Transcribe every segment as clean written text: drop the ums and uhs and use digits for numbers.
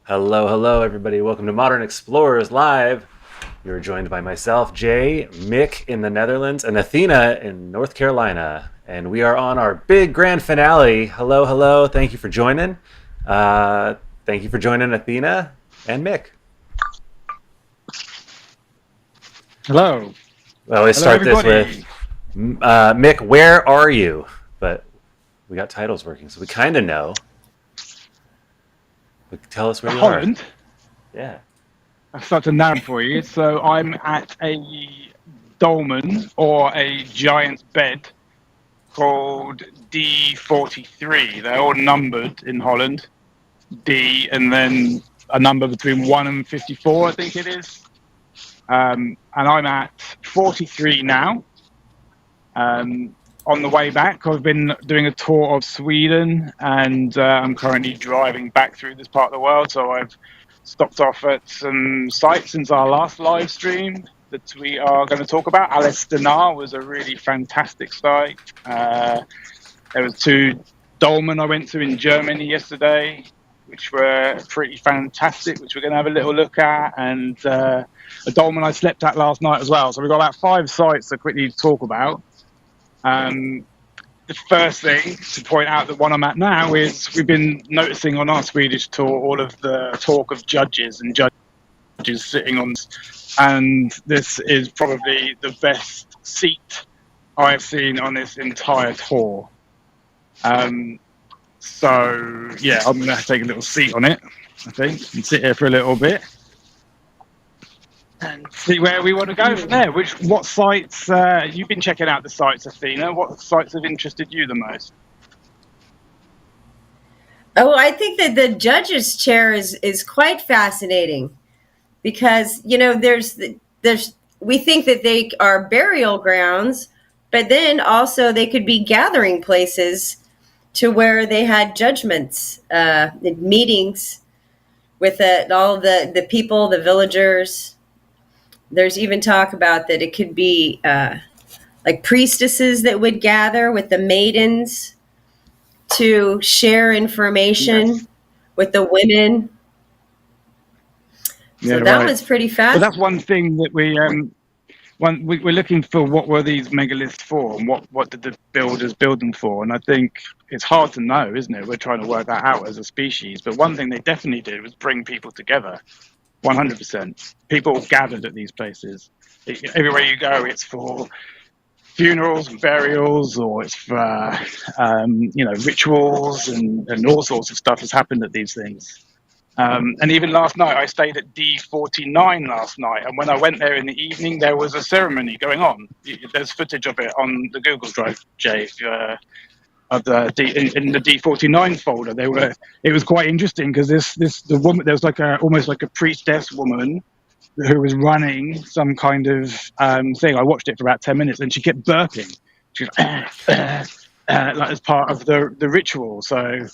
Hello, hello, everybody. Welcome to Modern Explorers Live. You're joined by myself, Jay, Mick in the Netherlands, and Athena in North Carolina. And we are on our big grand finale. Hello, hello. Thank you for joining. Uh, Thank you for joining Athena and Mick. Hello. We always Hello, start this with everybody. Mick, where are you? But we got titles working, so we kind of know. But tell us where you are. Holland. Yeah. I've started narrowing for you. So I'm at a dolmen or a giant's bed called D43. They're all numbered in Holland. D and then a number between 1 and 54, I think it is. And I'm at 43 now. On the way back, I've been doing a tour of Sweden, and I'm currently driving back through this part of the world. So I've stopped off at some sites since our last live stream that we are going to talk about. Alistair was a really fantastic site. There was two dolmen I went to in Germany yesterday, which were pretty fantastic, which we're going to have a little look at, and a dolmen I slept at last night as well. So we've got about 5 sites to quickly talk about. The first thing to point out that one I'm at now is we've been noticing on our Swedish tour all of the talk of judges and judges sitting on, and this is probably the best seat I've seen on this entire tour. So yeah, I'm going to take a little seat on it, I think, and sit here for a little bit and see where we want to go from there. What sites you've been checking out the sites, Athena? What sites have interested you the most? Oh, I think that the judge's chair is quite fascinating because there's we think that they are burial grounds, but then also they could be gathering places to where they had judgments, meetings with all the people, the villagers. There's even talk about that it could be like priestesses that would gather with the maidens to share information Yes. with the women. Yeah, So that right. was pretty Well, fast. that's one thing that we're looking for. What were these megaliths for, and what did the builders build them for? And I think it's hard to know, isn't it? We're trying to work that out as a species. But one thing they definitely did was bring people together. 100%. People gathered at these places. Everywhere you go, it's for funerals, burials, or it's for rituals and all sorts of stuff has happened at these things. And even last night, I stayed at D49 last night, and when I went there in the evening, there was a ceremony going on. There's footage of it on the Google Drive, Jay. Of the in the D49 folder, it was quite interesting because the woman, there was almost like a priestess woman who was running some kind of thing. I watched it for about 10 minutes, and she kept burping. She was like as part of the ritual. So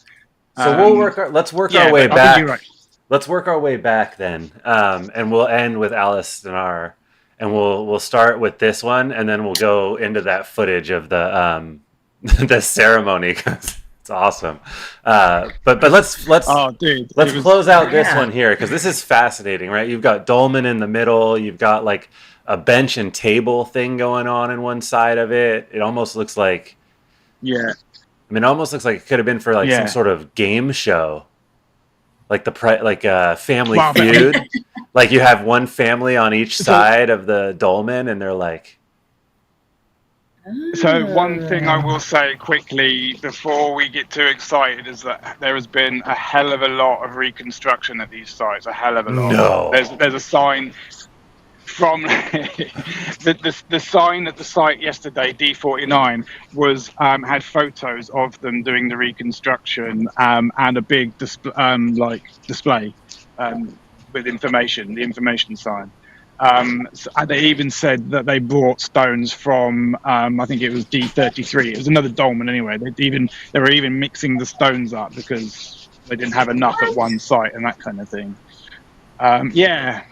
Let's work yeah, our way but I think you're back. right. Let's work our way back then, and we'll end with Alice Dinar, and we'll start with this one, and then we'll go into that footage of the the ceremony because it's awesome. But Oh, dude, let's it was close out this Yeah. one here because this is fascinating, right? You've got dolmen in the middle. You've got like a bench and table thing going on in one side of it. It almost looks like, yeah, it almost looks like it could have been for like some yeah. sort of game show, like Family Well, but, Feud. Like you have one family on each so side of the dolmen, and they're like, So one thing I will say quickly before we get too excited is that there has been a hell of a lot of reconstruction at these sites. A hell of a lot. no. There's a sign from the sign at the site yesterday, D49, was had photos of them doing the reconstruction and a big display with information, the information sign. And they even said that they brought stones from I think it was D33. It was another dolmen anyway. They were even mixing the stones up because they didn't have enough at one site and that kind of thing. Yeah.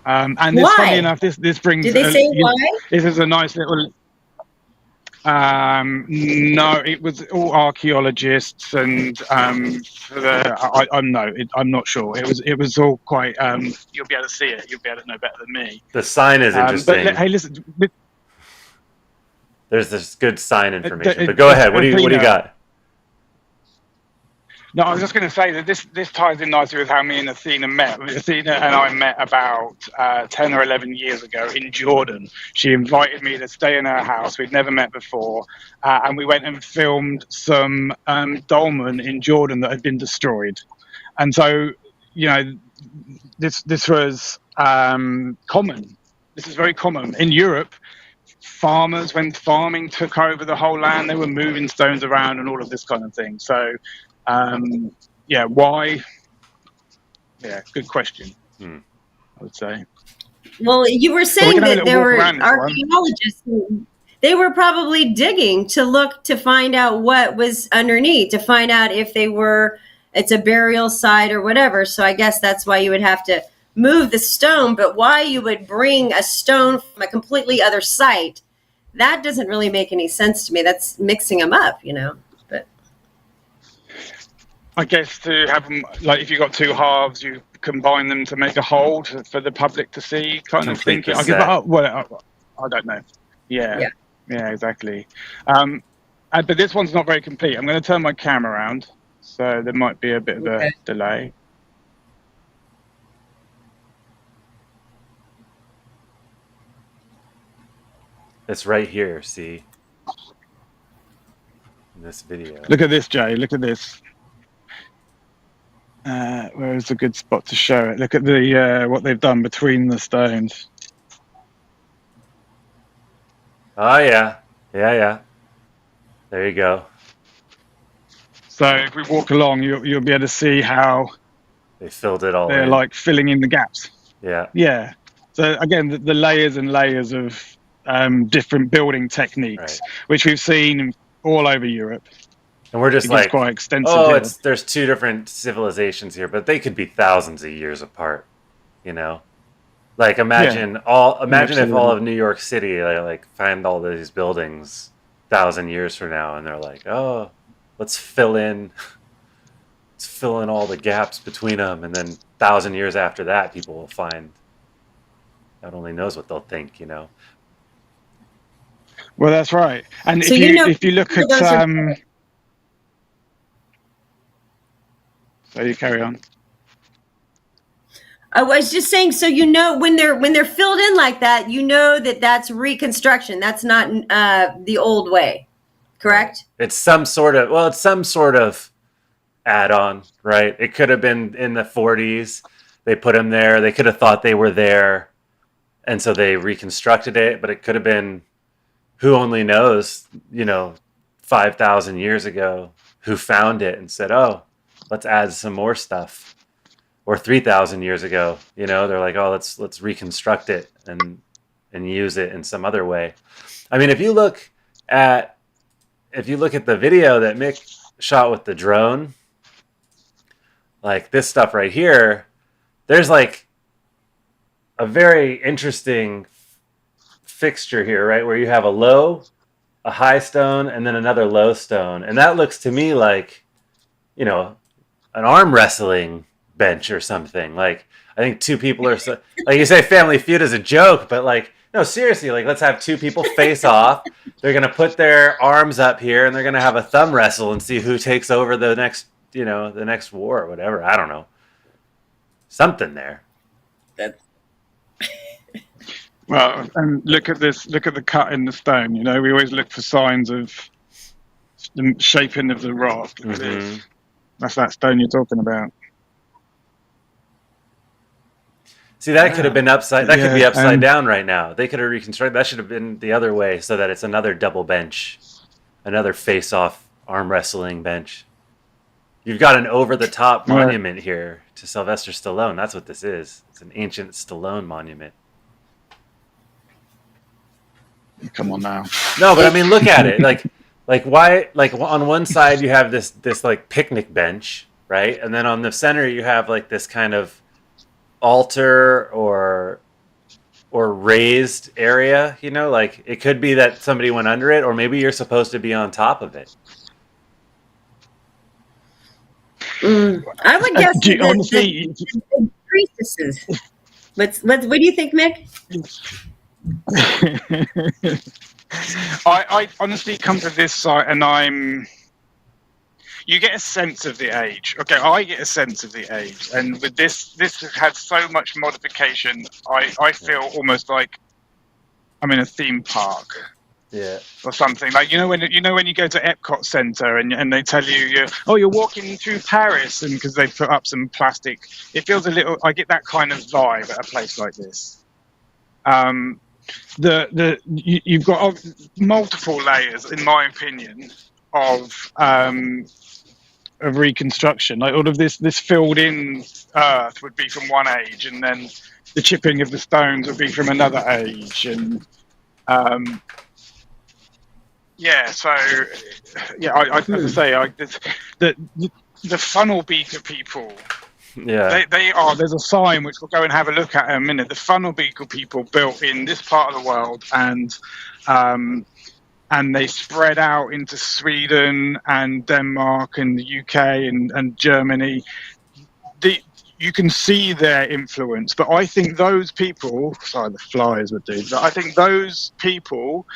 And this, funny Why? enough, this brings Did they say why? this is a nice little. No, it was all archaeologists, and I'm not sure. It was all quite. You'll be able to see it. You'll be able to know better than me. The sign is interesting. Hey, listen. There's this good sign information. But go ahead. What do you got? No, I was just going to say that this ties in nicely with how me and Athena met. Athena and I met about 10 or 11 years ago in Jordan. She invited me to stay in her house. We'd never met before. And we went and filmed some dolmen in Jordan that had been destroyed. And so, you know, this was common. This is very common. In Europe, farmers, when farming took over the whole land, they were moving stones around and all of this kind of thing. So, why? Yeah, good question. I would say. Well, you were saying that there were archaeologists. They were probably digging to look to find out what was underneath, to find out if it's a burial site or whatever. So I guess that's why you would have to move the stone. But why you would bring a stone from a completely other site, that doesn't really make any sense to me. That's mixing them up, you know. I guess to have them, like if you've got two halves, you combine them to make a whole for the public to see, kind of thinking. I don't know. Yeah, exactly. But this one's not very complete. I'm going to turn my camera around, so there might be a bit of a delay. It's right here, see? In this video. Look at this, Jay. Look at this. Where is a good spot to show it? Look at the what they've done between the stones. Oh yeah. There you go. So if we walk along, you'll be able to see how they filled it all. They're like filling in the gaps. Yeah. So again, the layers and layers of different building techniques, which we've seen all over Europe. And we're just like, quite extensive there's two different civilizations here, but they could be thousands of years apart, you know? Like imagine if all of New York City like find all these buildings 1,000 years from now, and they're like, oh, let's fill in all the gaps between them, and then 1,000 years after that, people will find. God only knows what they'll think, you know. Well, that's right. And so if you look at so you carry on. I was just saying, so you know, when they're filled in like that, you know that's reconstruction. That's not the old way, correct? It's some sort of add-on, right? It could have been in the 40s. They put them there. They could have thought they were there, and so they reconstructed it. But it could have been, who only knows, you know, 5,000 years ago, who found it and said, oh, let's add some more stuff. Or 3,000 years ago, you know, they're like, oh, let's reconstruct it and use it in some other way. I mean, if you look at the video that Mick shot with the drone, like this stuff right here, there's like a very interesting fixture here, right? Where you have a high stone, and then another low stone. And that looks to me like, you know, an arm wrestling bench or something. Like, I think two people are like, you say Family Feud is a joke, but like, no, seriously, like, let's have two people face off. They're going to put their arms up here, and they're going to have a thumb wrestle and see who takes over the next war or whatever. I don't know. Something there. Well, and look at this. Look at the cut in the stone. You know, we always look for signs of the shaping of the rock. Look at this. That's that stone you're talking about. See, that could have been upside. That could be upside down right now. They could have reconstructed. That should have been the other way, so that it's another double bench, another face-off arm wrestling bench. You've got an over-the-top monument here to Sylvester Stallone. That's what this is. It's an ancient Stallone monument. Come on now. No, but I mean, look at it. Like why? Like on one side you have this like picnic bench, right? And then on the center you have like this kind of altar or or raised area, you know, like it could be that somebody went under it, or maybe you're supposed to be on top of it. I would guess Honestly, the priestesses. What do you think, Mick? I honestly come to this site and you get a sense of the age. Okay, I get a sense of the age, and with this has had so much modification. I feel almost like I'm in a theme park. Yeah. Or something like when you go to Epcot Center and they tell you you're walking through Paris, and because they put up some plastic, it feels a little. I get that kind of vibe at a place like this. You've got multiple layers, in my opinion, of reconstruction. Like all of this filled in earth would be from one age, and then the chipping of the stones would be from another age, and I have to say, the funnel beaker people. Yeah. They are. There's a sign which we'll go and have a look at in a minute. The funnel beaker people built in this part of the world, and they spread out into Sweden and Denmark and the UK and Germany. You can see their influence, but I think those people. Sorry, the flies would do. But I think those people.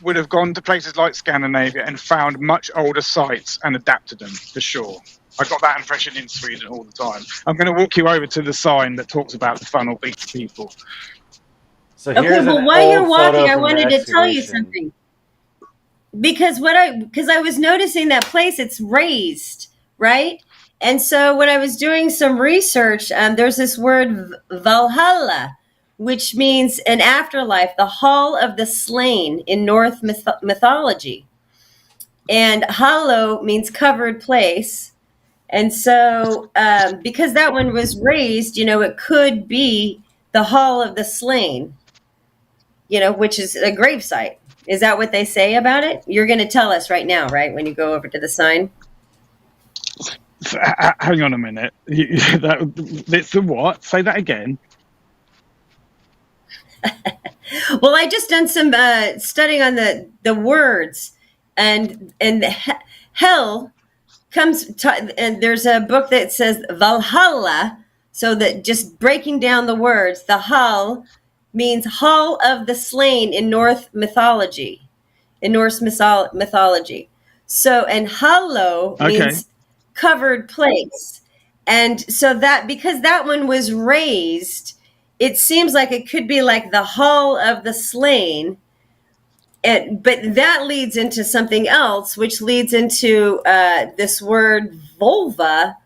Would have gone to places like Scandinavia and found much older sites and adapted them, for sure. I got that impression in Sweden all the time. I'm going to walk you over to the sign that talks about the funnel beaker people. So here's while you're walking, I wanted to tell you something. Because I was noticing that place, it's raised, right? And so when I was doing some research, there's this word Valhalla, which means an afterlife, the hall of the slain in Norse mythology. And hollow means covered place. And so because that one was raised, it could be the hall of the slain, which is a gravesite. Is that what they say about it? You're going to tell us right now, right, when you go over to the sign? Hang on a minute. It's the what? Say that again. Well, I just done some studying on the words, and hell comes and there's a book that says Valhalla, so that just breaking down the words, the Hall means hall of the slain in Norse mythology. So, and hollow means covered place. And so that, because that one was raised, it seems like it could be like the hall of the slain. But that leads into something else, which leads into this word vulva,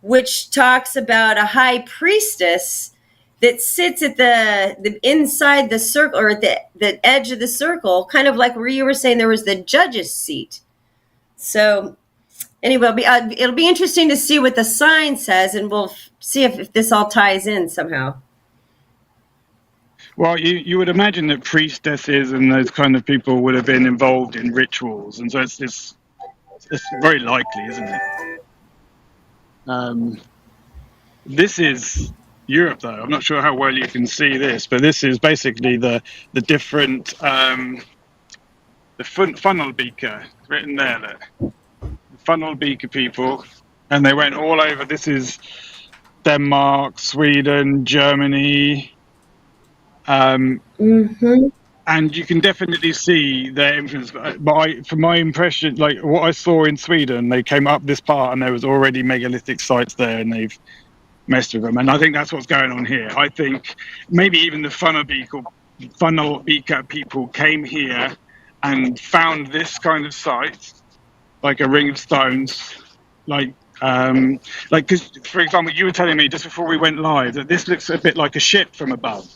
which talks about a high priestess that sits at the inside the circle, or at the edge of the circle, kind of like where you were saying there was the judge's seat. So anyway, it'll be interesting to see what the sign says, and we'll see if this all ties in somehow. Well, you would imagine that priestesses and those kind of people would have been involved in rituals, and so it's very likely, isn't it? This is Europe, though. I'm not sure how well you can see this, but this is basically the different the funnel beaker. It's written there, look. Funnel beaker people, and they went all over. This is Denmark, Sweden, Germany. And you can definitely see their influence. But from my impression, like what I saw in Sweden, they came up this part and there was already megalithic sites there, and they've messed with them. And I think that's what's going on here. I think maybe even the funnel beaker people came here and found this kind of site, like a ring of stones, because, for example, you were telling me just before we went live that this looks a bit like a ship from above.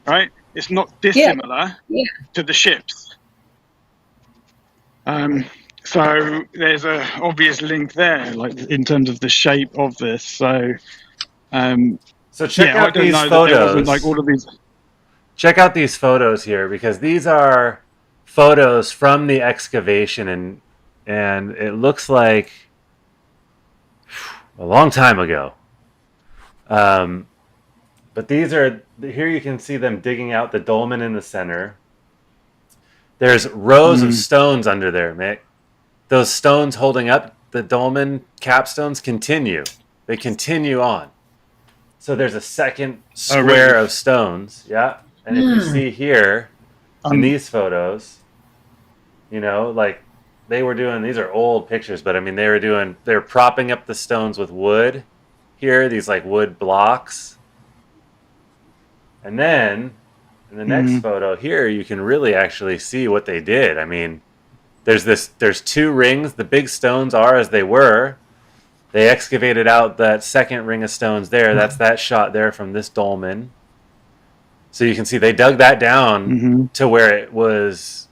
Right, it's not dissimilar to the ships. So there's a obvious link there, like in terms of the shape of this. So check out these photos. Like all of these. Check out these photos here, because these are photos from the excavation, and it looks like a long time ago. But these are, here you can see them digging out the dolmen in the center. There's rows of stones under there, Mick. Those stones holding up the dolmen capstones continue. They continue on. So there's a second square of stones. Yeah. And if you see here in these photos, you know, like they were doing, these are old pictures, but I mean, they're propping up the stones with wood here, these like wood blocks. And then in the next photo here, you can really actually see what they did. I mean, there's two rings. The big stones are as they were. They excavated out that second ring of stones there. That's that shot there from this dolmen. So you can see they dug that down to where it was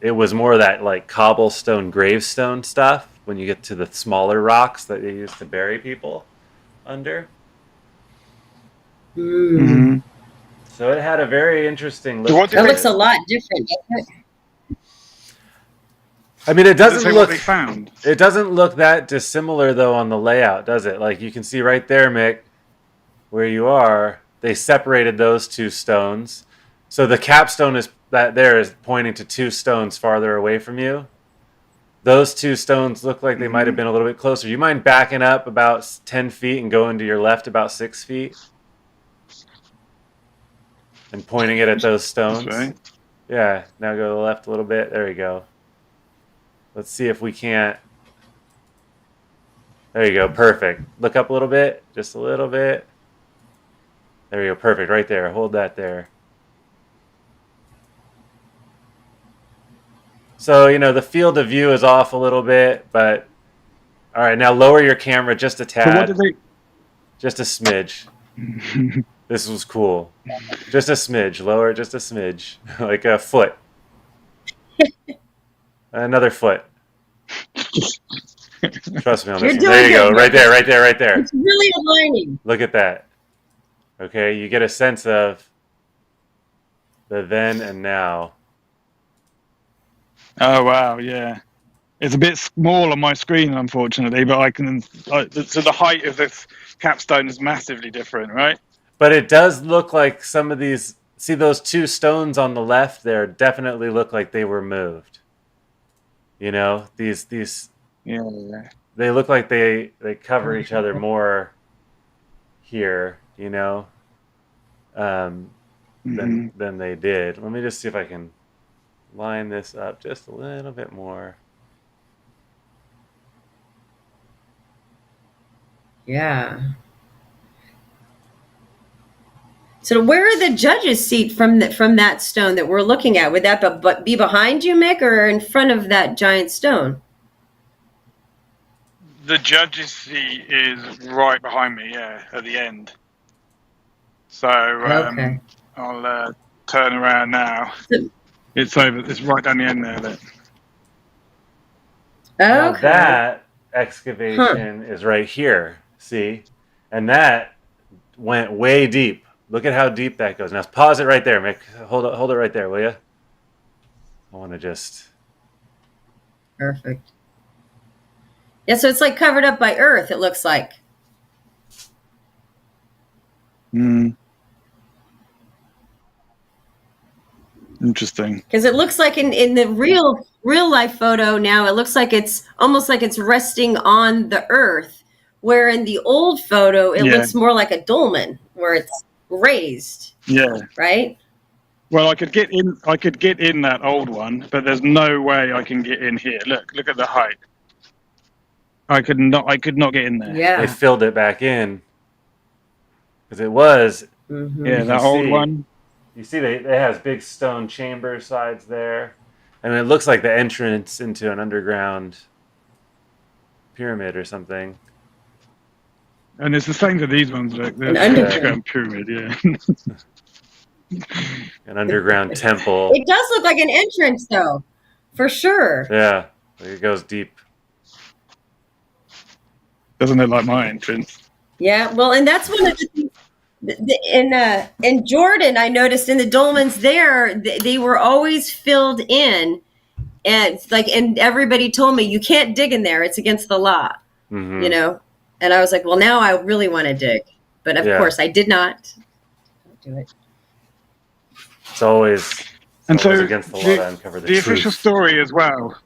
more of that like cobblestone gravestone stuff when you get to the smaller rocks that they used to bury people under. So it had a very interesting look. That looks a lot different. I mean, it doesn't look. What they found. It doesn't look that dissimilar though on the layout, does it? Like you can see right there, Mick, where you are. They separated those two stones, so the capstone is pointing to two stones farther away from you. Those two stones look like they might have been a little bit closer. You mind backing up about 10 feet and going to your left about 6 feet? And pointing it at those stones. That's right. Yeah, now go to the left a little bit. There we go. Let's see if we can't. There you go. Perfect. Look up a little bit. Just a little bit. There you go. Perfect. Right there. Hold that there. So, you know, the field of view is off a little bit, but all right, now lower your camera just a tad. So what did they... Just a smidge. This was cool. Just a smidge. Lower it just a smidge. Like a foot. Another foot. Trust me on this one. There you go. Right there, right there, right there. It's really aligning. Look at that. Okay, you get a sense of the then and now. Oh, wow, yeah. It's a bit small on my screen, unfortunately, but I can... so the height of this capstone is massively different, right? But it does look like some of these... See those two stones on the left there definitely look like they were moved. You know, these Yeah. they look like they cover each other more here, you know, than they did. Let me just see if I can line this up just a little bit more. Yeah. So where are the judges' seat from that stone that we're looking at? Would that be behind you, Mick, or in front of that giant stone? The judge's seat is right behind me, yeah, at the end. So Okay. I'll turn around now. It's over. It's right down the end there. Look. Now Okay. that excavation is right here, see? And that went way deep. Look at how deep that goes. Now pause it right there, Mick. Hold it right there, will you? I want to just... Perfect. Yeah, so it's like covered up by earth, it looks like. Interesting. Because it looks like in the real life photo now, it looks like it's almost like it's resting on the earth. Where in the old photo, it looks more like a dolmen, where it's raised. Yeah. Right? Well, I could get in that old one, but there's no way I can get in here. Look at the height. I could not get in there. Yeah. They filled it back in. Because it was... Yeah, that old one. You see, it has big stone chamber sides there. I mean, it looks like the entrance into an underground pyramid or something. And it's the same for these ones. Look, there's An an underground pyramid, yeah. An underground temple. It does look like an entrance, though, for sure. Yeah, it goes deep. Doesn't look like my entrance. Yeah, well, and that's one of the things. In Jordan, I noticed in the dolmens there, they were always filled in, and everybody told me you can't dig in there; it's against the law, you know. And I was like, well, now I really want to dig, but of course I did not. do it. It's always against the law to uncover the truth. Official story as well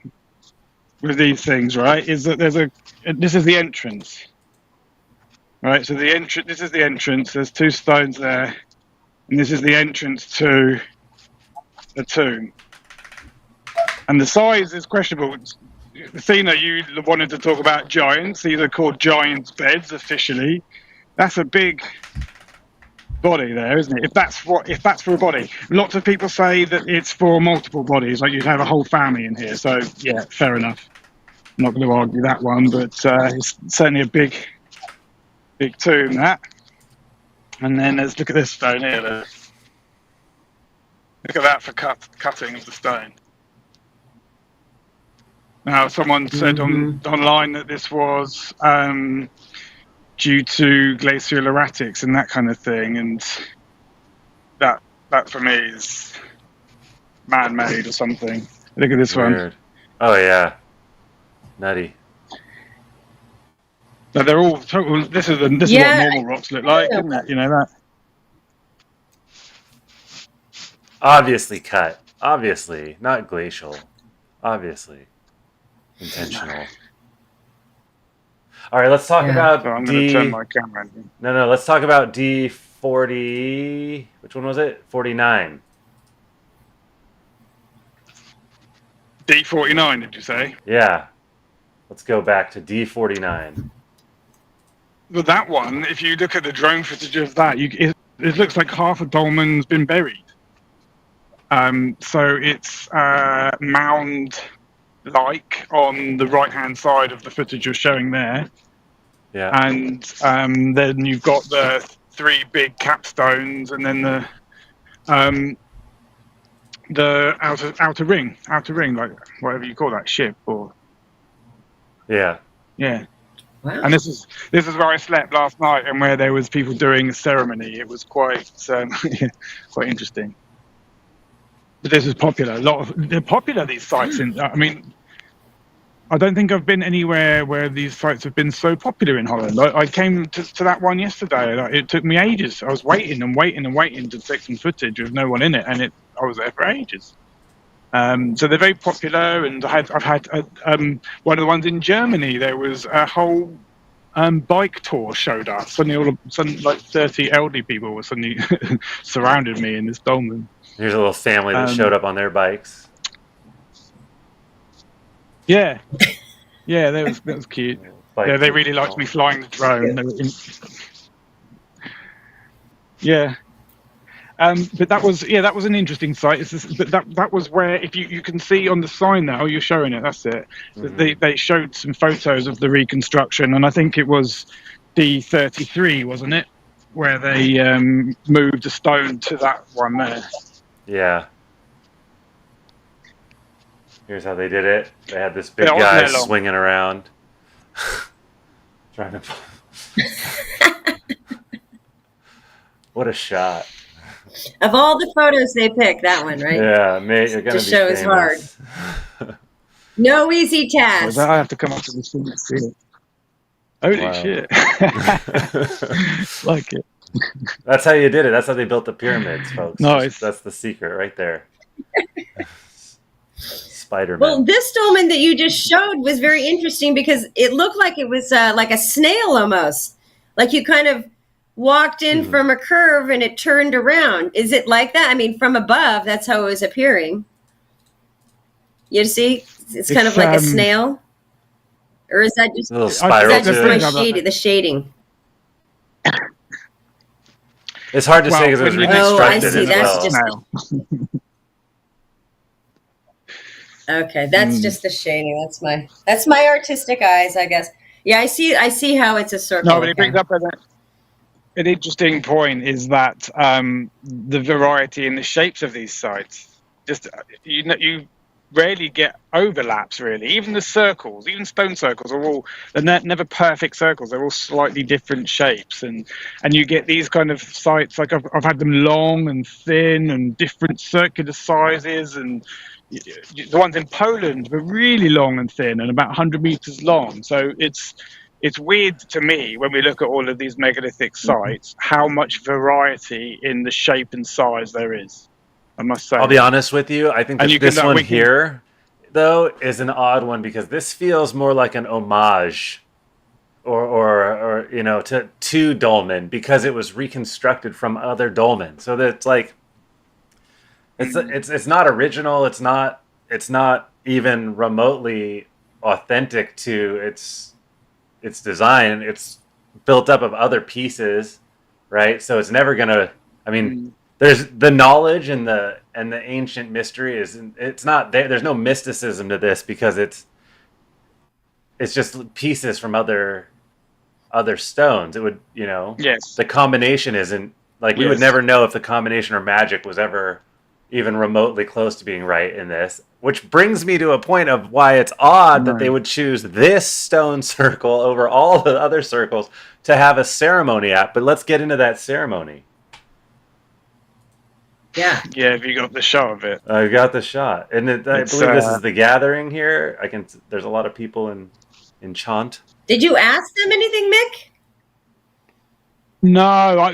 with these things, right, is that this is the entrance, right? So this is the entrance. There's 2 stones there, and this is the entrance to the tomb. And the size is questionable. Athena, you wanted to talk about giants. These are called giants' beds officially. That's a big body there, isn't it? If that's for a body. Lots of people say that it's for multiple bodies, like you'd have a whole family in here. So yeah, fair enough. I'm not going to argue that one, but it's certainly a big tomb, that. And then let's look at this stone here. Look at that for cutting of the stone. Now, someone said online that this was due to glacial erratics and that kind of thing, and that for me is man-made or something. Look at this Weird. One. Oh yeah, nutty. But they're all total. This is what normal rocks look like, isn't it? You know that. Obviously cut. Obviously not glacial. Obviously intentional. All right, let's talk about I'm going to turn my camera on. No, let's talk about D40. Which one was it? 49. D49, did you say? Yeah. Let's go back to D49. Well, that one, if you look at the drone footage of that, it looks like half a dolmen's been buried. So it's mound-like on the right-hand side of the footage you're showing there. Yeah. And then you've got the 3 big capstones, and then the outer ring, like whatever you call that, ship or. Yeah. Yeah. Wow. And this is where I slept last night, and where there was people doing a ceremony. It was quite quite interesting. But this is popular. They're popular, these sites. I mean, I don't think I've been anywhere where these sites have been so popular in Holland. I came to that one yesterday. It took me ages. I was waiting to take some footage with no one in it, and I was there for ages. So they're very popular, and I've had one of the ones in Germany. There was a whole bike tour showed up. Suddenly, like 30 elderly people were suddenly surrounded me in this dolmen. Here's a little family that showed up on their bikes. Yeah, that was cute. Yeah, they really liked me flying the drone. Yeah. But that was an interesting site. But that was where, if you can see on the sign now, you're showing it. That's it. Mm-hmm. They showed some photos of the reconstruction, and I think it was D33, wasn't it, where they moved a stone to that one there. Yeah. Here's how they did it. They had this big guy swinging around, trying to. What a shot! Of all the photos they picked, that one, right? Yeah, mate, you're gonna to show is hard. No easy task. Well, I have to come up to the scene to see it. Holy shit! Like it. That's how you did it. That's how they built the pyramids, folks. Nice. That's the secret right there. Spider-Man. Well, this dolmen that you just showed was very interesting because it looked like it was like a snail almost. Like you kind of walked in from a curve and it turned around. Is it like that? I mean, from above, that's how it was appearing. You see? It's kind of like a snail? Or is that just, a little spiral the shading? It's hard to say because it was reconstructed I see. as well. Okay, that's just the shading. That's my artistic eyes, I guess. Yeah, I see how it's a circle. No, but it brings up an interesting point, is that the variety in the shapes of these sites. Just you rarely get overlaps, really. Even the circles, even stone circles, they're never perfect circles. They're all slightly different shapes, and you get these kind of sites. Like I've had them long and thin and different circular sizes, and the ones in Poland were really long and thin and about 100 meters long. So it's it's weird to me when we look at all of these megalithic sites how much variety in the shape and size there is. I must say. I'll be honest with you. I think And that you can- this one we can- here, though, is an odd one because this feels more like an homage, or you know, to dolmen because it was reconstructed from other dolmen. So that's like, it's not original. It's not even remotely authentic to its design. It's built up of other pieces, right? So it's never gonna. I mean, there's the knowledge and the ancient mystery is. It's not there. There's no mysticism to this because it's just pieces from other stones. It would, you know. Yes. The combination isn't like we would never know if the combination or magic was ever even remotely close to being right in this, which brings me to a point of why it's odd that they would choose this stone circle over all the other circles to have a ceremony at. But let's get into that ceremony. Yeah. Yeah, have you got the shot of it? I got the shot, and I believe this is the gathering here. There's a lot of people in chant. Did you ask them anything, Mick? No,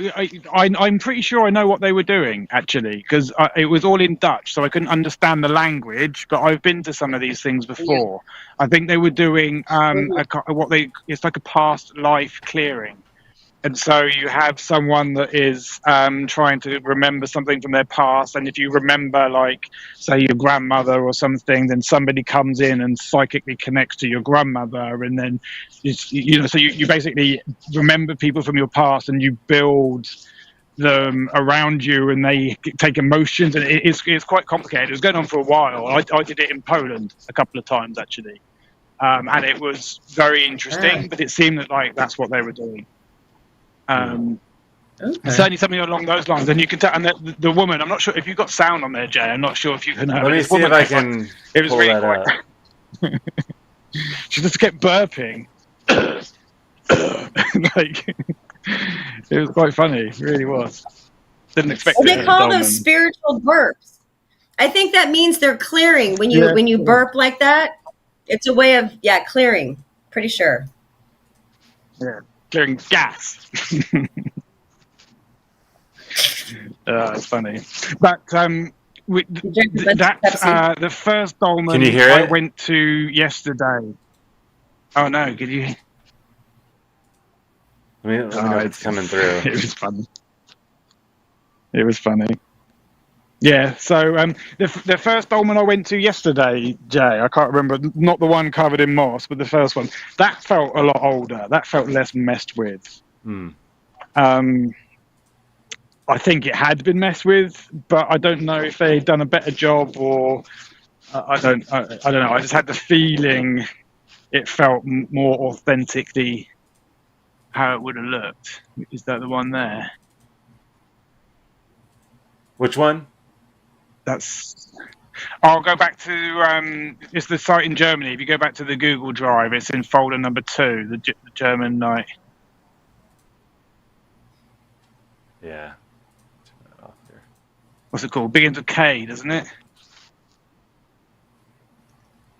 I'm pretty sure I know what they were doing actually, because it was all in Dutch, so I couldn't understand the language. But I've been to some of these things before. I think they were doing it's like a past life clearing, and so you have someone that is trying to remember something from their past, and if you remember, like say your grandmother or something, then somebody comes in and psychically connects to your grandmother, and then so you basically remember people from your past and you build them around you, and they take emotions, and it's quite complicated. It was going on for a while. I did it in Poland a couple of times actually, and it was very interesting. But it seemed that like that's what they were doing. Certainly something along those lines, and you can tell. And the woman, I'm not sure if you've got sound on there, Jay. I'm not sure if you can. Let me see if I can. It was pull really that quite. up. She just kept burping. Like it was quite funny. It really was. Didn't expect it. They call those spiritual burps. I think that means they're clearing when you burp like that. It's a way of clearing. Pretty sure. Yeah, clearing gas. It's funny, but the first dolmen Can you hear I it? went to yesterday. Oh no, could you? Let me know if it's coming through. It was funny. It was funny. Yeah, so the first dolmen I went to yesterday, Jay, I can't remember, not the one covered in moss, but the first one, that felt a lot older. That felt less messed with. I think it had been messed with, but I don't know if they'd done a better job, or I don't know. I just had the feeling it felt more authentically how it would have looked. Is that the one there? Which one? I'll go back to it's the site in Germany. If you go back to the Google Drive, it's in folder number 2, the German night. Yeah. Turn that off here. What's it called? Begins with K, doesn't it?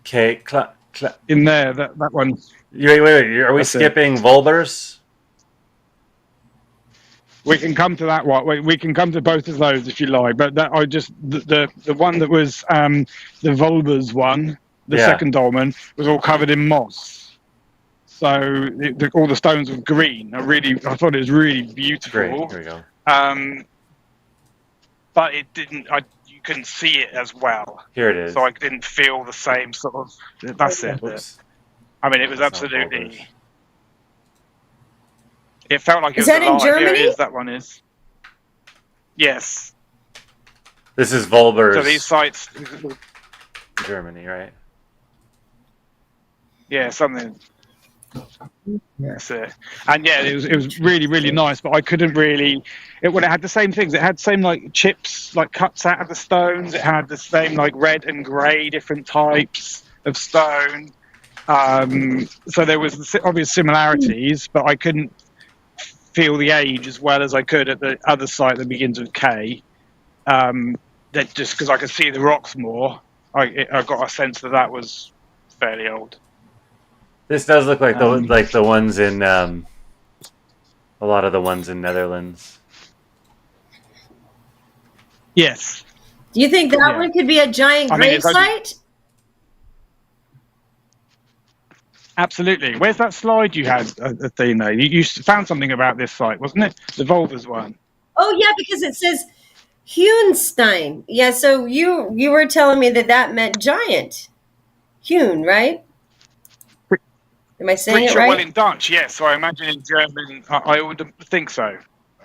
Okay, In there, that one. wait. Are we That's skipping Volbers? We can come to that one. We can come to both of those if you like. But that the one that was the Volbers one, the second dolmen, was all covered in moss. So all the stones were green. I thought it was really beautiful. Great. Here we go. But it didn't. You couldn't see it as well. Here it is. So I didn't feel the same sort of. That's it. Whoops. I mean, it was absolutely. It felt like it was Is that in alive. Germany? Here it is. That one is. Yes. This is Volbers. So these sites. Germany, right? Yeah, something. That's it. And yeah, it was really, really nice, but I couldn't really. It had the same things. It had the same like chips, like cuts out of the stones. It had the same like red and grey, different types of stone. So there was obvious similarities, but I couldn't feel the age as well as I could at the other site that begins with K. That just because I could see the rocks more, I got a sense that was fairly old. This does look like Um, the ones in a lot of the ones in Netherlands. yes. Do you think that Yeah. one could be a giant I mean, grave it's only- site? Absolutely. Where's that slide you had, Athena? You found something about this site, wasn't it? The Volvers one. Oh yeah, because it says Heunstein. Yeah, so you were telling me that meant giant. Hewn, right? Am I saying Pretty it sure, well, right? in Dutch, yes. So I imagine in German, I would think so.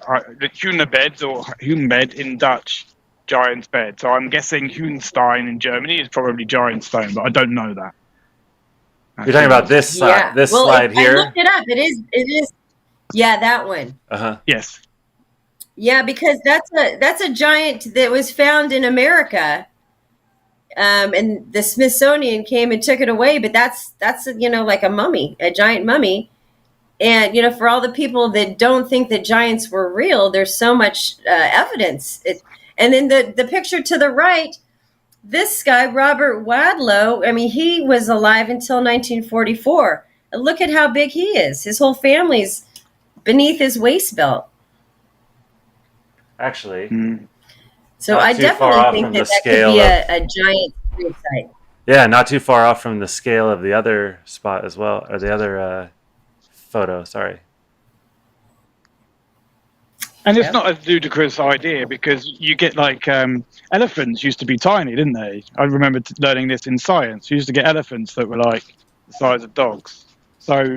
The Hunebed or Hunebed in Dutch, giant's bed. So I'm guessing Hunstein in Germany is probably giant stone, but I don't know that. You're talking about this Yeah. this Well, slide I here. looked it up. It is. Yeah, that one. Yes. Yeah, because that's a giant that was found in America, and the Smithsonian came and took it away. But that's like a mummy, a giant mummy. And for all the people that don't think that giants were real, there's so much evidence. And then the picture to the right, this guy Robert Wadlow. I mean, he was alive until 1944. And look at how big he is. His whole family's beneath his waist belt. Actually, So not I too far definitely off think from that the that could scale be of- a giant grave site. yeah, not too far off from the scale of the other spot as well, or the other photo. Sorry. And it's Yep. not a ludicrous idea because you get like elephants used to be tiny, didn't they? I remember learning this in science. You used to get elephants that were like the size of dogs. So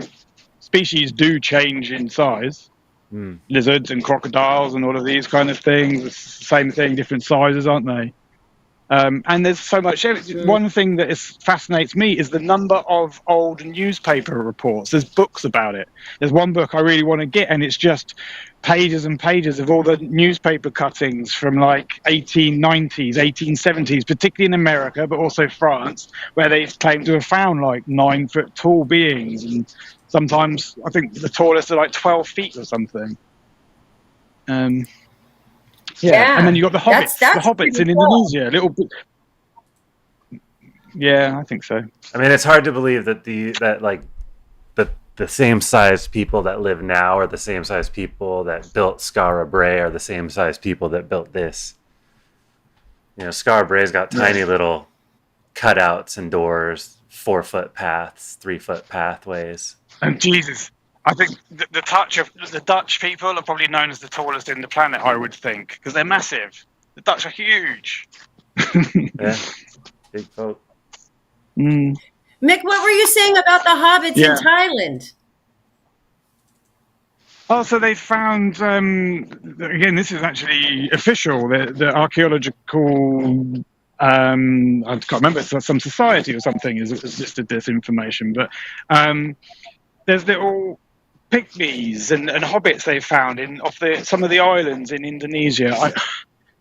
species do change in size. Lizards and crocodiles and all of these kind of things. It's the same thing, different sizes, aren't they? And there's so much. One thing that fascinates me is the number of old newspaper reports. There's books about it. There's one book I really want to get, and it's just pages and pages of all the newspaper cuttings from like 1890s, 1870s, particularly in America, but also France, where they claim to have found like 9-foot tall beings, and sometimes I think the tallest are like 12 feet or something. Yeah, and then you got the hobbits. That's the hobbits in pretty cool. Indonesia, little. Yeah, I think so. I mean, it's hard to believe that the same size people that live now are the same size people that built Skara Brae are the same size people that built this. Skara Brae's got tiny little cutouts and doors, 4-foot paths, 3-foot pathways. And Jesus, I think the Dutch people are probably known as the tallest in the planet. I would think because they're massive. The Dutch are huge. Yeah, big folk. Mick, what were you saying about the hobbits in Thailand? Oh, so they found, again, this is actually official, the archaeological, I can't remember, it's some society or something has listed this information, but there's little pygmies and hobbits they found off some of the islands in Indonesia.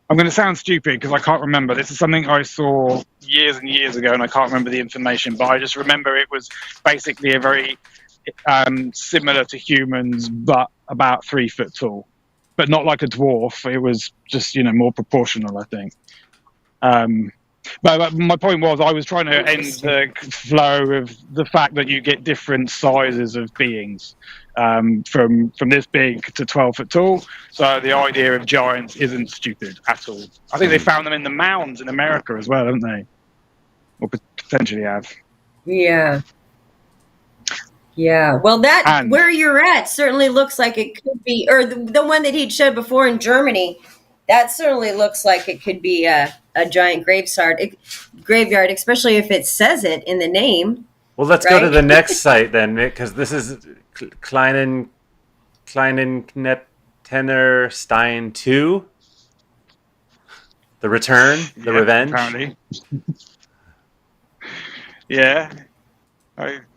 I'm going to sound stupid because I can't remember. This is something I saw years and years ago, and I can't remember the information. But I just remember it was basically a very similar to humans, but about 3 foot tall, but not like a dwarf. It was just more proportional, I think. But my point was, I was trying to end the flow of the fact that you get different sizes of beings. From this big to 12 foot tall. So the idea of giants isn't stupid at all. I think they found them in the mounds in America as well, haven't they? Or potentially have. Yeah. Well, where you're at certainly looks like it could be, or the one that he'd showed before in Germany, that certainly looks like it could be a giant graveyard, especially if it says it in the name. Well, let's go to the next site then, Mick, because this is Kleinenknettener Stein 2. The Return, the Revenge. Apparently. Yeah.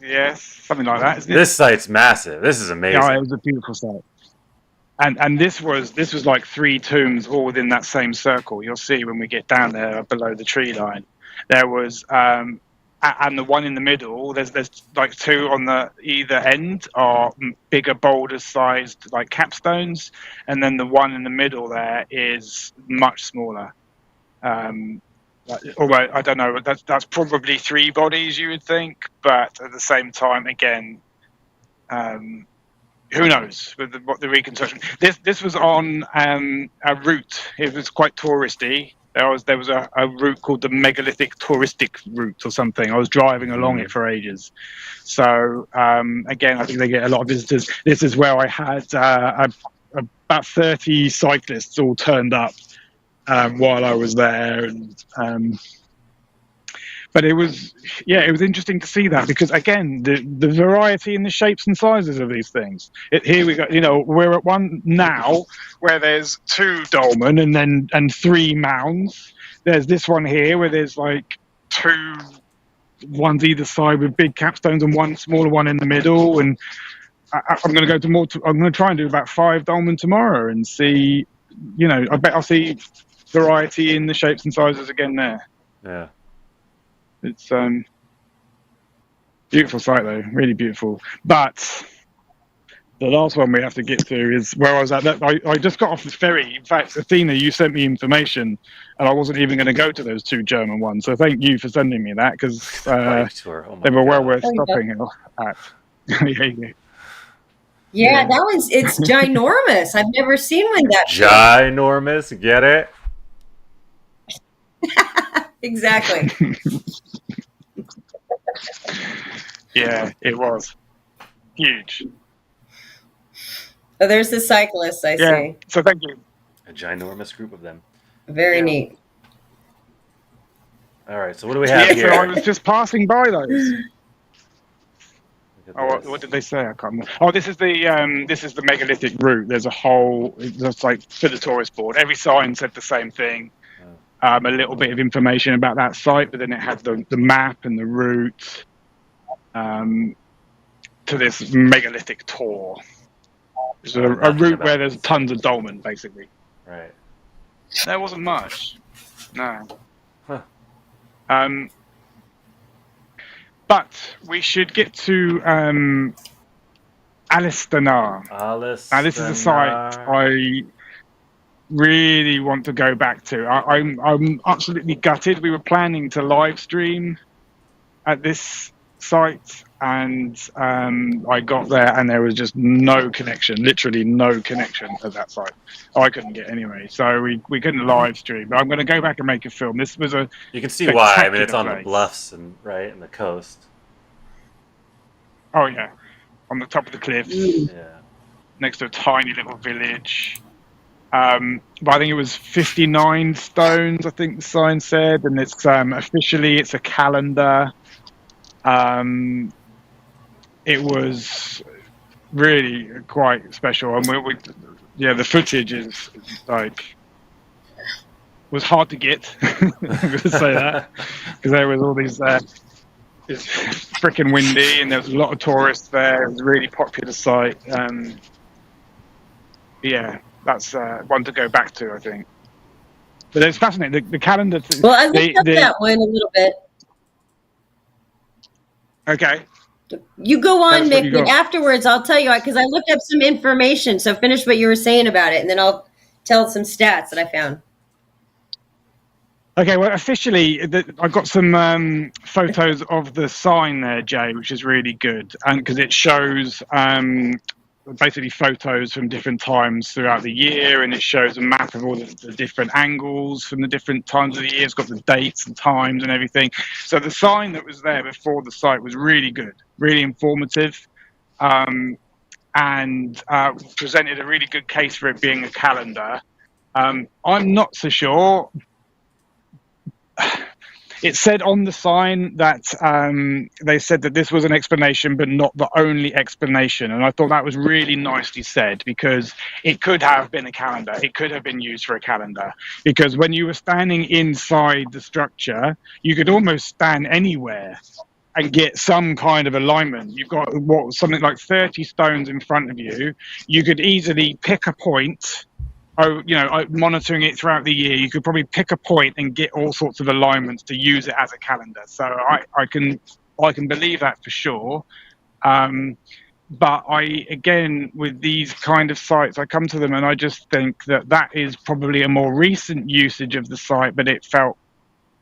Yes, something like that, isn't it? This site's massive. This is amazing. Yeah, it was a beautiful site. And this was like 3 tombs all within that same circle. You'll see when we get down there below the tree line. There was and the one in the middle, there's like 2 on the either end are bigger boulder-sized like capstones, and then the one in the middle there is much smaller. Although I don't know, that's probably 3 bodies, you would think, but at the same time, again, who knows with what the reconstruction. This was on a route. It was quite touristy. There was a route called the megalithic touristic route or something. I was driving along it for ages. So again, I think they get a lot of visitors. This is where I had about 30 cyclists all turned up while I was there, and but it was interesting to see that, because again, the variety in the shapes and sizes of these things. Here we go. We're at one now where there's 2 dolmen and 3 mounds. There's this one here where there's like 2 ones either side with big capstones and one smaller one in the middle. And I'm going to go to more. I'm going to try and do about 5 dolmen tomorrow and see. I bet I'll see variety in the shapes and sizes again there. Yeah. It's beautiful site though, really beautiful. But the last one we have to get to is where I was at. I just got off the ferry. In fact, Athena, you sent me information, and I wasn't even going to go to those 2 German ones. So thank you for sending me that, because they were well worth stopping at. There you go. Yeah, it's ginormous. I've never seen one that ginormous. Get it? Exactly. Yeah, it was huge. Oh, there's the cyclists, I see. So thank you. A ginormous group of them. Very neat. All right, so what do we have here? So I was just passing by those. What did they say? I can't remember. Oh, this is the megalithic route. There's a whole, it's like for the tourist board. Every sign said the same thing. A little bit of information about that site, but then it had the map and the route to this megalithic tour. It's a route where there's tons of dolmen, basically. Right. There wasn't much. No. Huh. But we should get to Alistanar. Now, this is a site I really want to go back to. I'm absolutely gutted. We were planning to live stream at this site, and I got there and there was just no connection, literally no connection at that site. I couldn't get anyway, so we couldn't live stream. But I'm going to go back and make a film. This was you can see why. I mean, it's on the bluffs and the coast. Oh yeah, on the top of the cliffs. Yeah. Next to a tiny little village. But I think it was 59 stones, I think the sign said, and it's officially it's a calendar. It was really quite special, and the footage is was hard to get. I'm going to say that, because there was all these. It's freaking windy, and there was a lot of tourists there. It was a really popular site. Yeah. That's one to go back to, I think. But it's fascinating. The calendar. Well, I looked up that one a little bit. Okay. You go on, Mick, and afterwards I'll tell you, because I looked up some information. So finish what you were saying about it, and then I'll tell some stats that I found. Okay, well, officially, I've got some photos of the sign there, Jay, which is really good, and because it shows basically photos from different times throughout the year, and it shows a map of all the different angles from the different times of the year. It's got the dates and times and everything. So the sign that was there before the site was really good, really informative, and presented a really good case for it being a calendar. I'm not so sure. It said on the sign that they said that this was an explanation, but not the only explanation. And I thought that was really nicely said, because it could have been a calendar. It could have been used for a calendar. Because when you were standing inside the structure, you could almost stand anywhere and get some kind of alignment. You've got something like 30 stones in front of you. You could easily pick a point. Monitoring it throughout the year, you could probably pick a point and get all sorts of alignments to use it as a calendar. So I can believe that for sure. But again, with these kind of sites, I come to them and I just think that is probably a more recent usage of the site, but it felt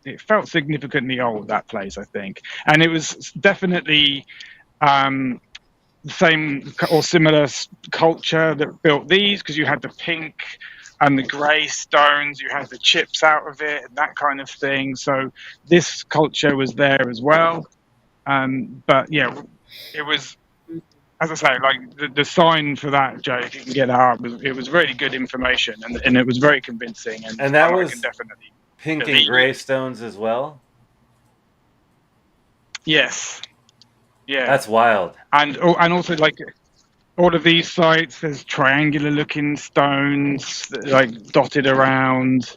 it felt significantly old, that place, I think. And it was definitely the same or similar culture that built these, because you had the pink and the grey stones, you had the chips out of it and that kind of thing. So this culture was there as well. But yeah, it was, as I say, like the sign for that, Joe, if you can get that up, it was really good information, and it was very convincing. And that I was can definitely pink and believe gray it. stones as well. Yes, yeah, That's wild. and also like all of these sites, there's triangular-looking stones like dotted around.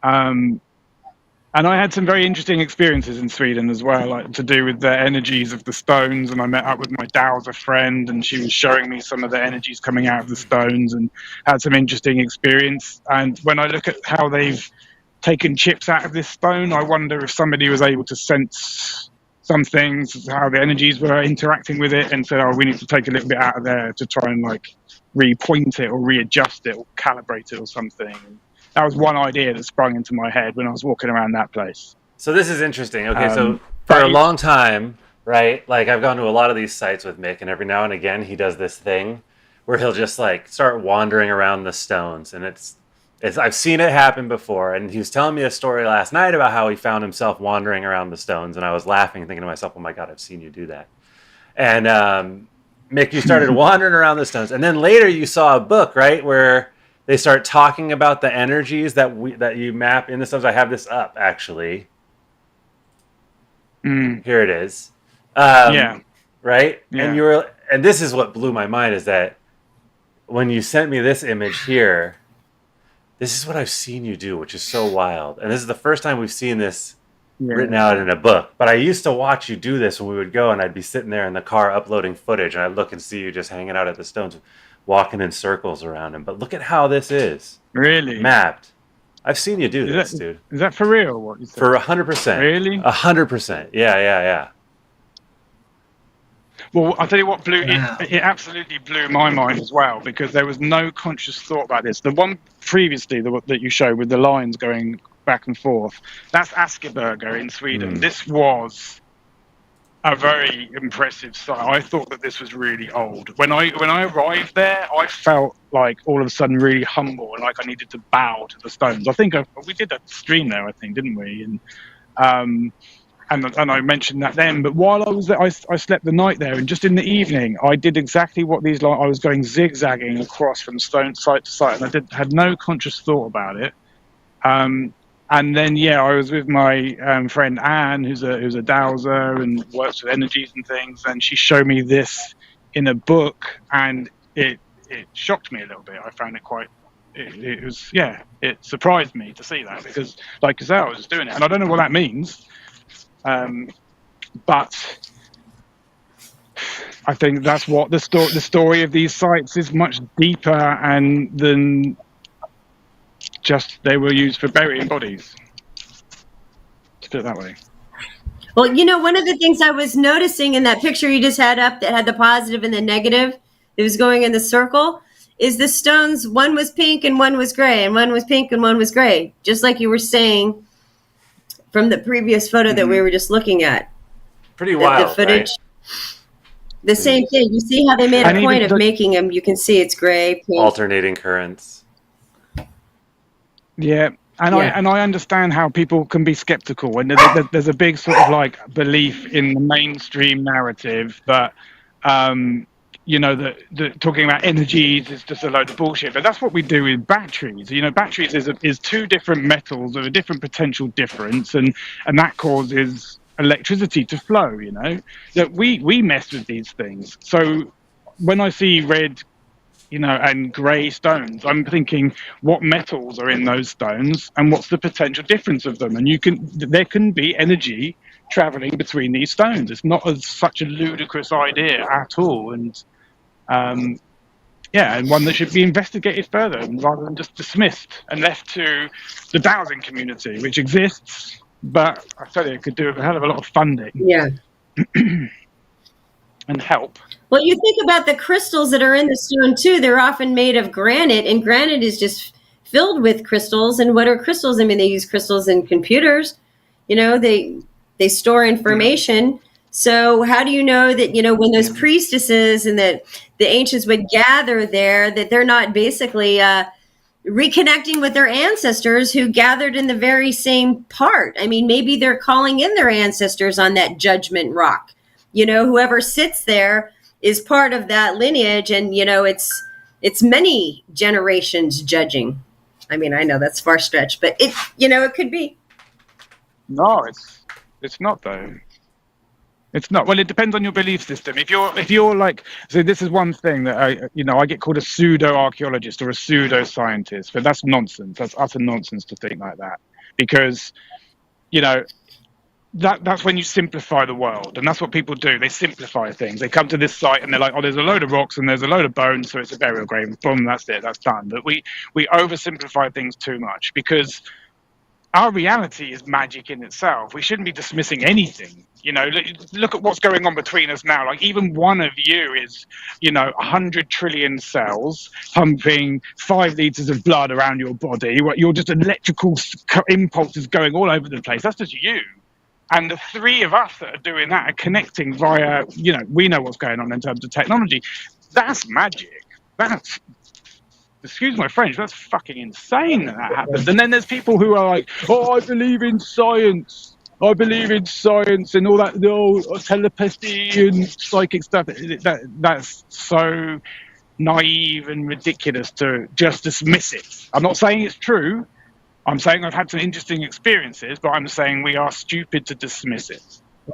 And I had some very interesting experiences in Sweden as well, like to do with the energies of the stones. And I met up with my dowser friend, and she was showing me some of the energies coming out of the stones, and had some interesting experience. And when I look at how they've taken chips out of this stone, I wonder if somebody was able to sense some things, how the energies were interacting with it, and said, "Oh, we need to take a little bit out of there to try and like repoint it or readjust it or calibrate it or something." That was one idea that sprung into my head when I was walking around that place. So this is interesting. Okay, so for a long time, right? Like I've gone to a lot of these sites with Mick, and every now and again he does this thing where he'll just like start wandering around the stones, and it's I've seen it happen before. And he was telling me a story last night about how he found himself wandering around the stones, and I was laughing, thinking to myself, "Oh my god, I've seen you do that." And Mick, you started wandering around the stones, and then later you saw a book, right, where they start talking about the energies that you map in the stones. I have this up actually. Here it is. Yeah. Right. Yeah. And this is what blew my mind, is that when you sent me this image here, this is what I've seen you do, which is so wild. And this is the first time we've seen this written out in a book. But I used to watch you do this when we would go, and I'd be sitting there in the car uploading footage, and I'd look and see you just hanging out at the stones, walking in circles around him. But look at how this is really mapped. I've seen you do this, dude. Is that for real? What you said? For 100%. Really? 100%. Yeah. Well, I'll tell you what it absolutely blew my mind as well, because there was no conscious thought about this. The one previously that you showed with the lines going back and forth, that's Askeberger in Sweden. This was a very impressive site. I thought that this was really old. When I arrived there, I felt like all of a sudden really humble and like I needed to bow to the stones. I think we did a stream there, I think, didn't we? And I mentioned that then. But while I was there, I slept the night there, and just in the evening, I did exactly what I was going zigzagging across from stone site to site, and I had no conscious thought about it. And then, I was with my friend Anne, who's a dowser and works with energies and things, and she showed me this in a book, and it shocked me a little bit. I found it quite. It surprised me to see that, because, like I said, I was just doing it, and I don't know what that means, but I think that's what the story of these sites is much deeper than just they were used for burying bodies. To put it that way. Well, one of the things I was noticing in that picture you just had up that had the positive and the negative that was going in the circle is the stones. One was pink and one was gray, and one was pink and one was gray, just like you were saying from the previous photo that we were just looking at. Pretty wild, the footage. Right? The same thing. You see how they made a point of making them. You can see it's gray, pink. Alternating currents. Yeah, and I understand how people can be skeptical, and there's a big sort of like belief in the mainstream narrative that that talking about energies is just a load of bullshit. But that's what we do with batteries. Batteries is two different metals of a different potential difference, and that causes electricity to flow. That we mess with these things. So when I see red, and grey stones, I'm thinking, what metals are in those stones, and what's the potential difference of them? And there can be energy traveling between these stones. It's not such a ludicrous idea at all, and and one that should be investigated further rather than just dismissed and left to the dowsing community, which exists, but I tell you, it could do a hell of a lot of funding. Yeah. And help. Well, you think about the crystals that are in the stone too. They're often made of granite, and granite is just filled with crystals. And what are crystals? I mean, they use crystals in computers. They store information. So how do you know that, when those priestesses and that the ancients would gather there, that they're not basically reconnecting with their ancestors who gathered in the very same part? I mean, maybe they're calling in their ancestors on that judgment rock. Whoever sits there is part of that lineage, and it's many generations judging. I mean, I know that's far stretched, but it could be. No, it's not though. It's not. Well, it depends on your belief system. If you're like, so this is one thing that I get called a pseudo archaeologist or a pseudo scientist, but that's nonsense. That's utter nonsense to think like that, because that's when you simplify the world, and that's what people do. They simplify things. They come to this site and they're like, oh, there's a load of rocks and there's a load of bones, so it's a burial grave. Boom, that's it. That's done. But we oversimplify things too much, because our reality is magic in itself. We shouldn't be dismissing anything. Look at what's going on between us now. Like, even one of you is, 100 trillion cells pumping 5 liters of blood around your body. You're just electrical impulses going all over the place. That's just you. And the three of us that are doing that are connecting via, we know what's going on in terms of technology. That's magic. That's, excuse my French, that's fucking insane that happens. And then there's people who are like, oh, I believe in science and all that, telepathy and psychic stuff. That's so naive and ridiculous to just dismiss it. I'm not saying it's true. I'm saying I've had some interesting experiences, but I'm saying we are stupid to dismiss it.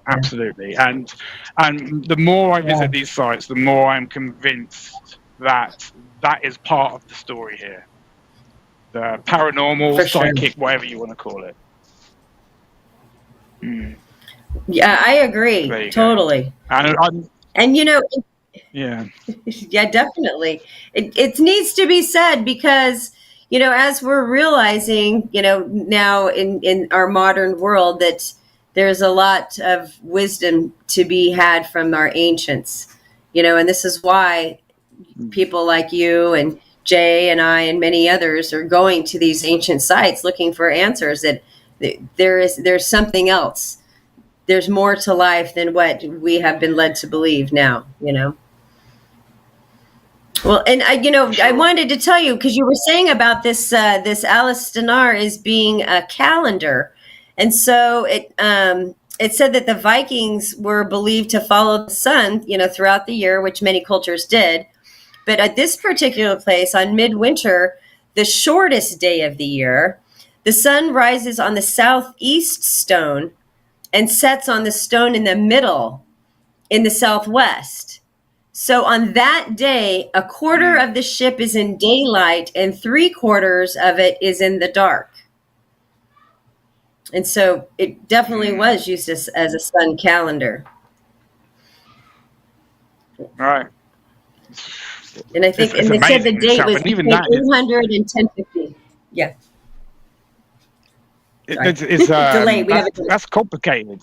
Absolutely. And the more I visit these sites, the more I'm convinced that is part of the story here. The paranormal, psychic, whatever you want to call it. Yeah, I agree. Totally. And yeah. Yeah, definitely. It needs to be said, because as we're realizing, now in our modern world, that there's a lot of wisdom to be had from our ancients, and this is why people like you and Jay and I and many others are going to these ancient sites looking for answers, that there's something else. There's more to life than what we have been led to believe now, Well, and I wanted to tell you, because you were saying about this Alice Stenar is being a calendar, and so it said that the Vikings were believed to follow the sun, throughout the year, which many cultures did, but at this particular place on midwinter, the shortest day of the year, the sun rises on the southeast stone and sets on the stone in the middle in the southwest. So on that day, a quarter of the ship is in daylight and 3/4 of it is in the dark. And so it definitely was used as a sun calendar. Right. And I think, and they said the date was between 800 and 1050. Yeah. It's delayed. That's complicated.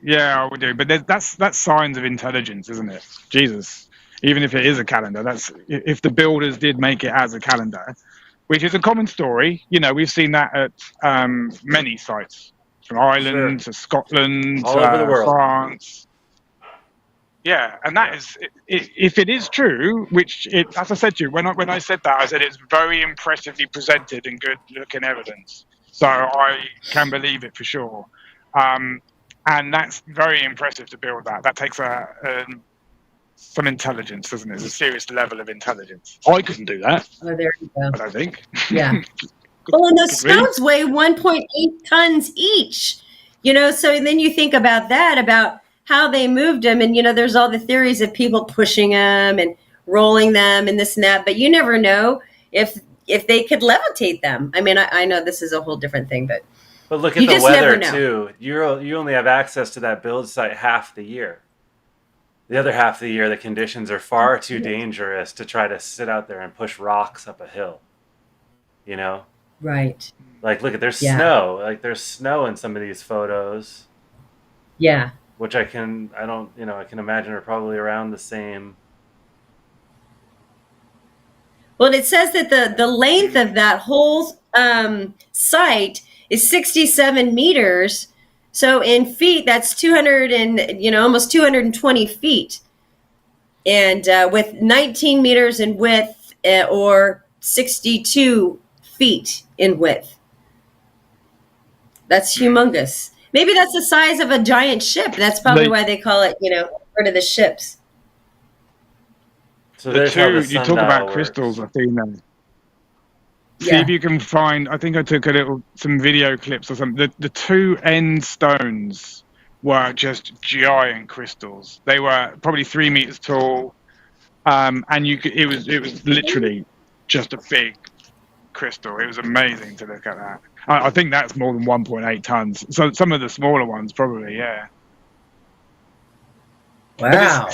Yeah, we do, but that's signs of intelligence, isn't it? Jesus, even if it is a calendar, that's if the builders did make it as a calendar, which is a common story. We've seen that at many sites, from Ireland to Scotland, all over the world, France. Yeah, and that is, if it is true, which as I said to you, when I said that, I said it's very impressively presented and good looking evidence, so I can believe it for sure. And that's very impressive to build that. That takes some intelligence, doesn't it? It's a serious level of intelligence. I couldn't do that. Oh, there you go. I don't think. Yeah. Well, and those stones weigh 1.8 tons each. So then you think about that, about how they moved them. And, there's all the theories of people pushing them and rolling them and this and that. But you never know if they could levitate them. I mean, I know this is a whole different thing, but look at the weather too. You only have access to that build site half the year. The other half of the year, the conditions are far too dangerous to try to sit out there and push rocks up a hill. Right. Like, look at there's snow. Like, there's snow in some of these photos. Yeah. Which I can imagine are probably around the same. Well, it says that the length of that whole site is 67 meters. So in feet, that's 200 and, almost 220 feet. And with 19 meters in width or 62 feet in width. That's humongous. Maybe that's the size of a giant ship. That's probably why they call it, part of the ships. So The there's how two, the you talk about sundial crystals, I works. think then. See Yeah. if you can find, I think I took some video clips or something. The two end stones were just giant crystals. They were probably 3 meters tall. And it was literally just a big crystal. It was amazing to look at that. I think that's more than 1.8 tons. So some of the smaller ones probably, yeah. Wow.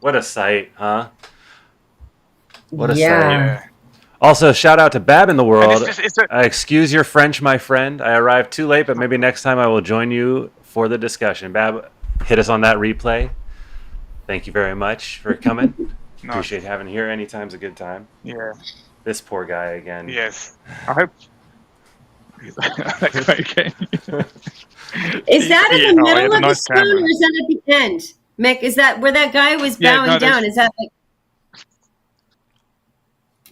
What a sight, huh? What a sight. Yeah. Also, shout out to Bab in the world. It's Excuse your French, my friend. I arrived too late, but maybe next time I will join you for the discussion. Bab, hit us on that replay. Thank you very much for coming. Nice. Appreciate having you here. Anytime's a good time. Yeah. This poor guy again. Yes. I hope. Okay. Is that in the middle of the nice stone, camera. or is that at the end? Mick, is that where that guy was Yeah, bowing no, down? Is that like...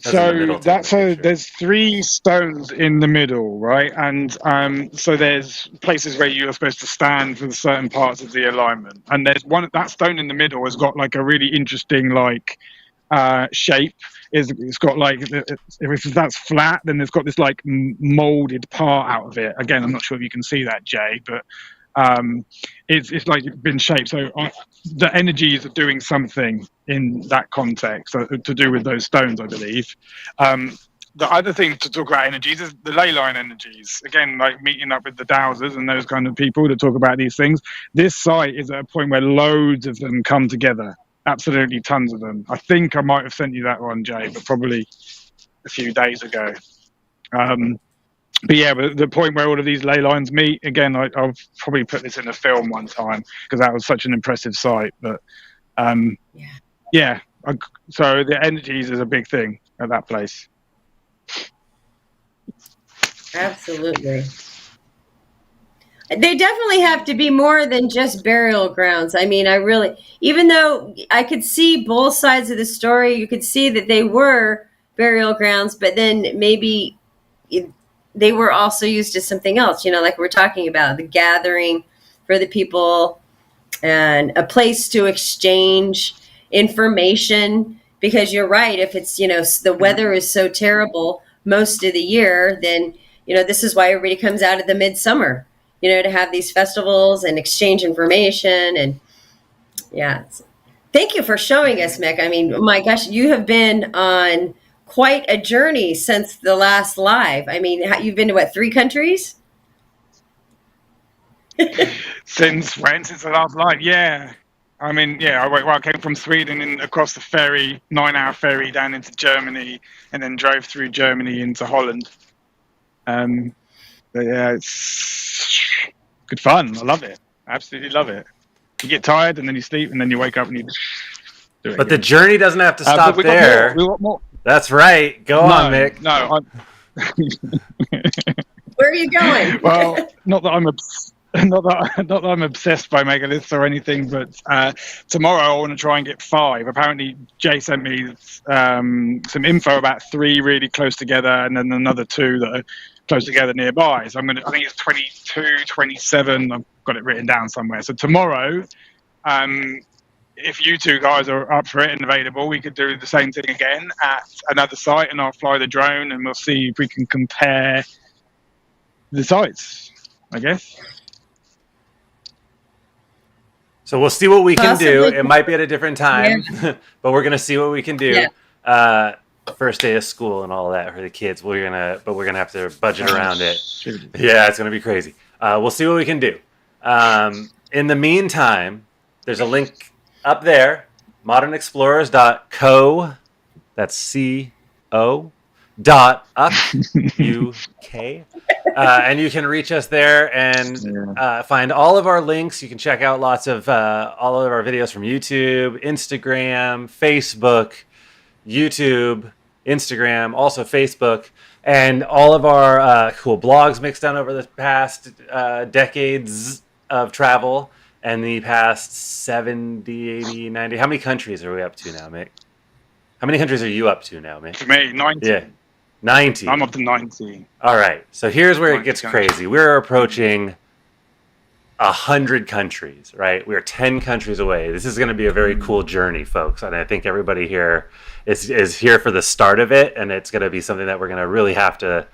That's in the middle, That's taking a picture. there's 3 stones in the middle, right? And so there's places where you're supposed to stand for certain parts of the alignment. And there's one, that stone in the middle has got like a really interesting shape. It's got like, if that's flat, then it's got this like molded part out of it. Again, I'm not sure if you can see that, Jay, but it's like been shaped. So the energies are doing something in that context to do with those stones, I believe. The other thing to talk about energies is the ley line energies. Again, like meeting up with the dowsers and those kind of people to talk about these things. This site is at a point where loads of them come together. Absolutely tons of them. I think I might have sent you that one, Jay, but probably a few days ago. But yeah, but the point where all of these ley lines meet, again, I'll probably put this in a film one time because that was such an impressive sight. But so the energies is a big thing at that place. Absolutely. They definitely have to be more than just burial grounds. I mean, even though I could see both sides of the story, you could see that they were burial grounds, but then maybe they were also used as something else, like we're talking about, the gathering for the people and a place to exchange information. Because you're right, if it's, the weather is so terrible most of the year, then, this is why everybody comes out of the midsummer, to have these festivals and exchange information. And yeah, thank you for showing us, Mick. I mean, my gosh, you have been on quite a journey since the last live. I mean, you've been to what, 3 countries? Since the last live? Yeah. I mean, yeah, I came from Sweden and across the ferry, 9-hour ferry down into Germany, and then drove through Germany into Holland. But yeah, it's good fun. I love it. Absolutely love it. You get tired and then you sleep and then you wake up and you do it. But again. the journey doesn't have to stop we there. We got more. That's right. Go on, Mick. No. Where are you going? Well, not that I'm obsessed by megaliths or anything, but tomorrow I want to try and get 5. Apparently, Jay sent me some info about 3 really close together, and then another 2 that are close together nearby. So I think it's 22, 27. I've got it written down somewhere. So tomorrow, if you 2 guys are up for it and available, we could do the same thing again at another site, and I'll fly the drone, and we'll see if we can compare the sites, I guess. So we'll see what we can do. Possibly. It might be at a different time, but we're gonna see what we can do. Yeah. First day of school and all that for the kids. We're gonna have to budget around it. Yeah, it's gonna be crazy. We'll see what we can do. In the meantime, there's a link up there, modernexplorers.co. That's C-O. .uk. And you can reach us there and find all of our links. You can check out lots of all of our videos from YouTube, Instagram, Facebook, YouTube, Instagram, also Facebook. and all of our cool blogs Mick's done over the past decades of travel and the past 70, 80, 90. How many countries are we up to now, Mick? How many countries are you up to now, Mick? For me, 90. Yeah, 90. I'm up to 90. All right, so here's where it 90 gets countries. crazy. We're approaching 100 countries, right? We're 10 countries away. This is going to be a very cool journey, folks, and I think everybody here is here for the start of it, and it's going to be something that we're going to really have to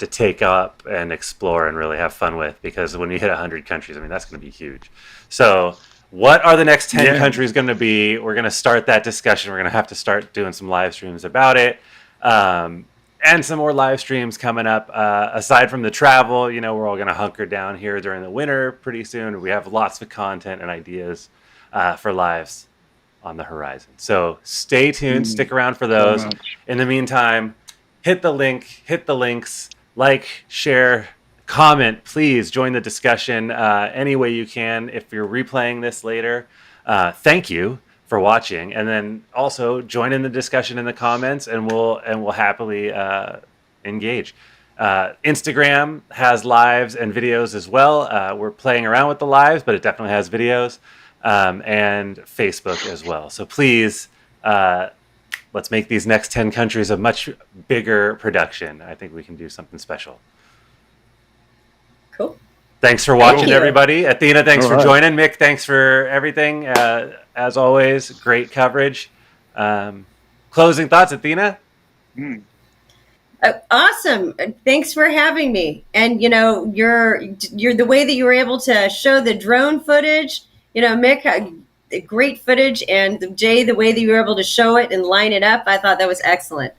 take up and explore and really have fun with, because when you hit 100 countries, I mean, that's going to be huge. So what are the next 10 countries going to be? We're going to start that discussion. We're going to have to start doing some live streams about it. And some more live streams coming up. Aside from the travel, you know, we're all going to hunker down here during the winter pretty soon. We have lots of content and ideas for lives on the horizon. So stay tuned. Stick around for those. In the meantime, hit the link, hit the links, like, share, comment. Please join the discussion any way you can. If you're replaying this later, thank you for watching, and then also join in the discussion in the comments, and we'll happily engage. Instagram has lives and videos as well. We're playing around with the lives, but it definitely has videos, and Facebook as well. So please, let's make these next 10 countries a much bigger production. I think we can do something special. Cool. Thanks for watching, you. everybody. Athena, thanks for joining. Mick, thanks for everything. As always, great coverage. Closing thoughts, Athena? Awesome. Thanks for having me. And, you know, you're the way that you were able to show the drone footage, you know, Mick, great footage, and Jay, the way that you were able to show it and line it up, I thought that was excellent.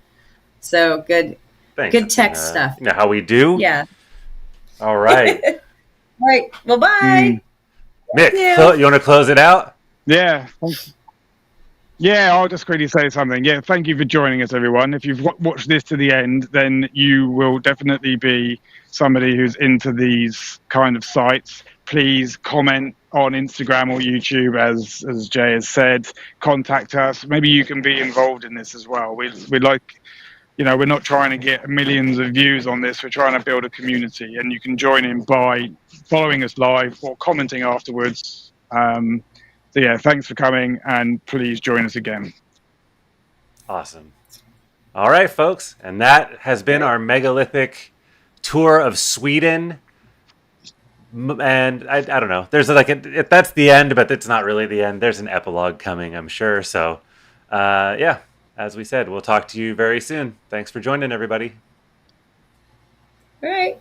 So good. Thanks, Good tech Athena. stuff. You know how we do? Yeah. All right. All right. Well, bye. Mick, you want to close it out? Yeah. Yeah, I'll just quickly say something. Yeah, thank you for joining us, everyone. If you've watched this to the end, then you will definitely be somebody who's into these kind of sites. Please comment on Instagram or YouTube, as Jay has said. Contact us. Maybe you can be involved in this as well. We like, you know, we're not trying to get millions of views on this. We're trying to build a community, and you can join in by following us live or commenting afterwards. So yeah, thanks for coming, and please join us again. Awesome. All right, folks. And that has been our megalithic tour of Sweden. And I don't know. There's like that's the end, but it's not really the end. There's an epilogue coming, I'm sure. So, yeah, as we said, we'll talk to you very soon. Thanks for joining, everybody. All right.